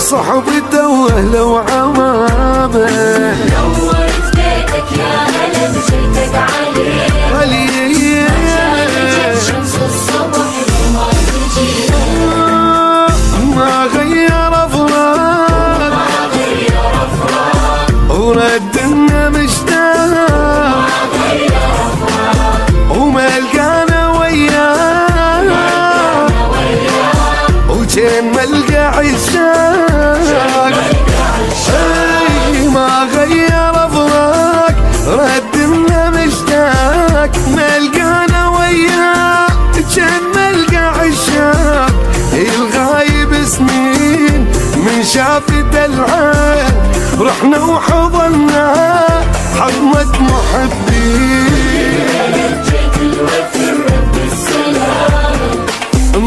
صحبته واهله وعمامه. نورت بيتك يا هلا بجيتك علي شمس الصبح وما تجي. ما غير افراق وردنا مشتاق وما لقانا وياه وجين ما لقى عشاق. ما غير افراق ردنا مشتاق ما لقانا وياه جين ما لقى عشاق. الغايب سنين من شافت العين رحنا وحضنا حضنة محبين.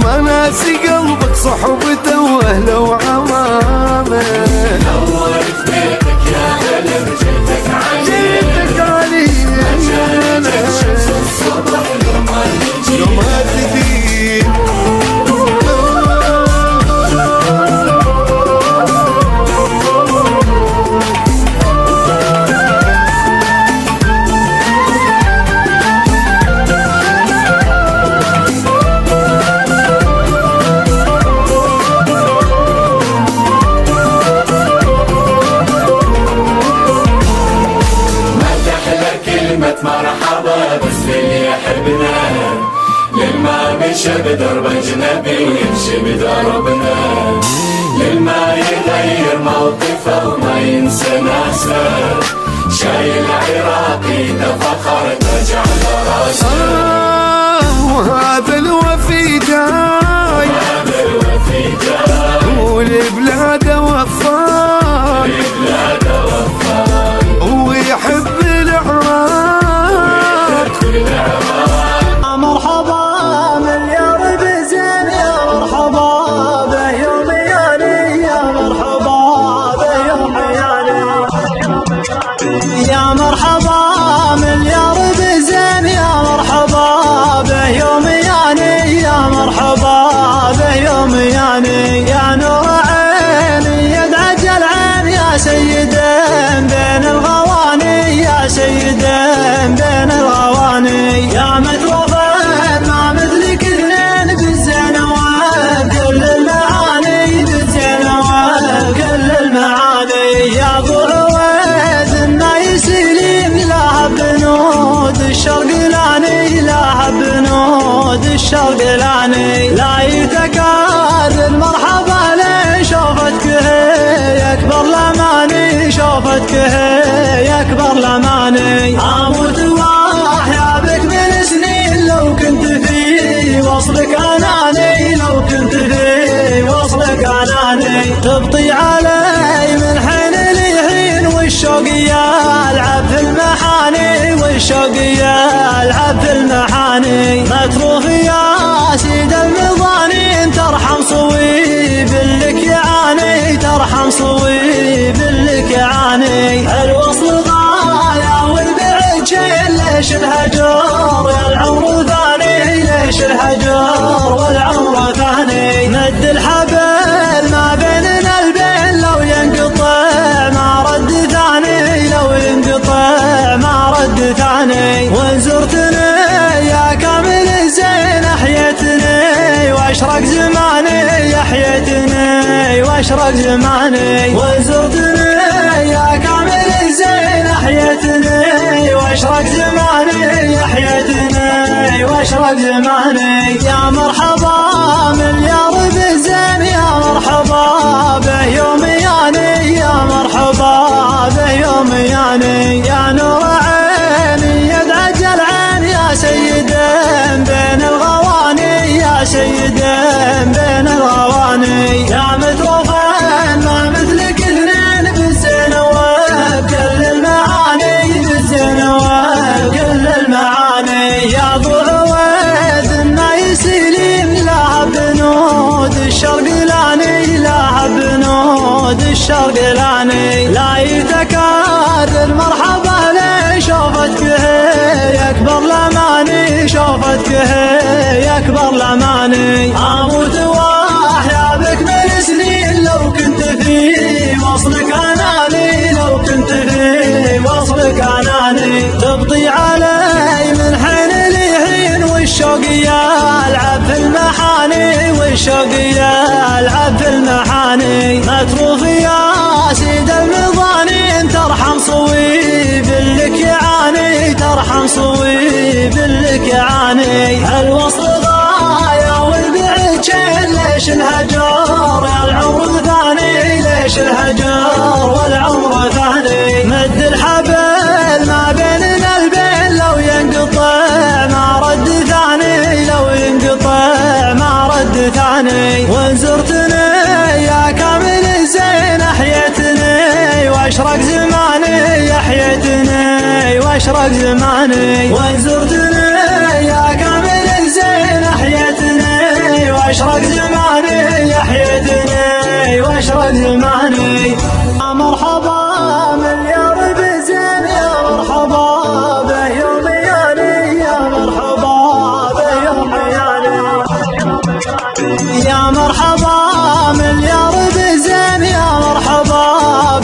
ما ناسي قلبك صحبته واهله وعمامه. نورت بيتك يا هلا بجيتك علي شمس الصبح وما تجي. وما تجي مرحبا بس للي يحبنا للما مشى بدرب اجنبي يمشي بدربنا. للما يغير موقفه وما ينسى ناسه شايل عراقي ده فخر تاج على راسه. وهذا الوفي جاي ولبلاده وفاق ويحب مرحبا مليار بزين يا مرحبا بيوم ياني يا مرحبا بيوم ياني يا مرحبا مليار بزين يا مرحبا بيوم ياني يا مرحبا بيوم ياني. يا نور عيني يدعج العين يا سيدين بين الغواني يا سيدين بين الغواني. يا متوفى ما مثلك اثنين بالزينوات كل المعاني بالزينوات كل المعاني. يا ابو عويد النايسين لها بنود الشرق لاني لها بنود الشرق لاني. لا يتكاد المرحبا لي شوفتك هي اكبر لماني شوفتك هي اكبر لماني. اموت واحيا بك من سنين لو كنت في وصلك اناني لو كنت في وصلك اناني. تبطي علي من حين لحين والشوق يلعب في المحاني والشوق يلعب في المحاني. متروف يا سيد المظانين ترحم صويب لك يعاني ترحم صويب لك يعاني. الوصل غاية والبعد شيء ليش الهجر يا العمر ثاني ليش الهجر والعمر ثاني. مد الحبل ما بيننا البين لو ينقطع ما رد ثاني لو ينقطع ما رد ثاني. وان زرتني يا كامل الزين احيتني واشرق زماني احيتني واشرق زماني. وان زرتني يا كامل الزين احيتني واشرق زماني احيتني واشرق زماني. يا مرحبا مليار بالزين يا مرحبا بيوم ياني يا مرحبا بيوم ياني. يا نور عيني يدعج العين يا سيدين بين الغواني يا سيدين بين الغواني. يا متوفى ما مثلك اثنين بالزينوات كل المعاني بالزينوات كل المعاني. يا ابو عويد النايسين لها بنود الشرق لاني لها بنود الشرق لاني. لا يتكاد المرحبا لي شوفتك هي اكبر لماني شوفتك هي اكبر لماني. اموت واحيا بك من سنين لو كنت في والشوق يلعب في المحاني والشوق يلعب في المحاني متروف يا سيد المظانين ترحم صويب لك يعاني ترحم صويب لك يعاني الوصل غاية والبعد شين ليش الهجر يا العمر ثاني ليش الهجر والعمر ثاني مد الحبل ما بيننا البين لو ينقطع ما رد ثاني لو ينقطع ما رد ثاني وان زرتني يا كامل الزين احيتني واشرق زماني احيتني واشرق زماني وان زرتني يا كامل الزين احيتني واشرق زماني احيتني واشرق زماني مرحبا مليار بزين يا مرحبا به يوم ياني يا مرحبا به يوم ياني يا مرحبا مليار بزين يا مرحبا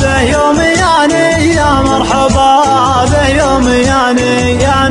به يوم ياني يا مرحبا به يوم ياني يا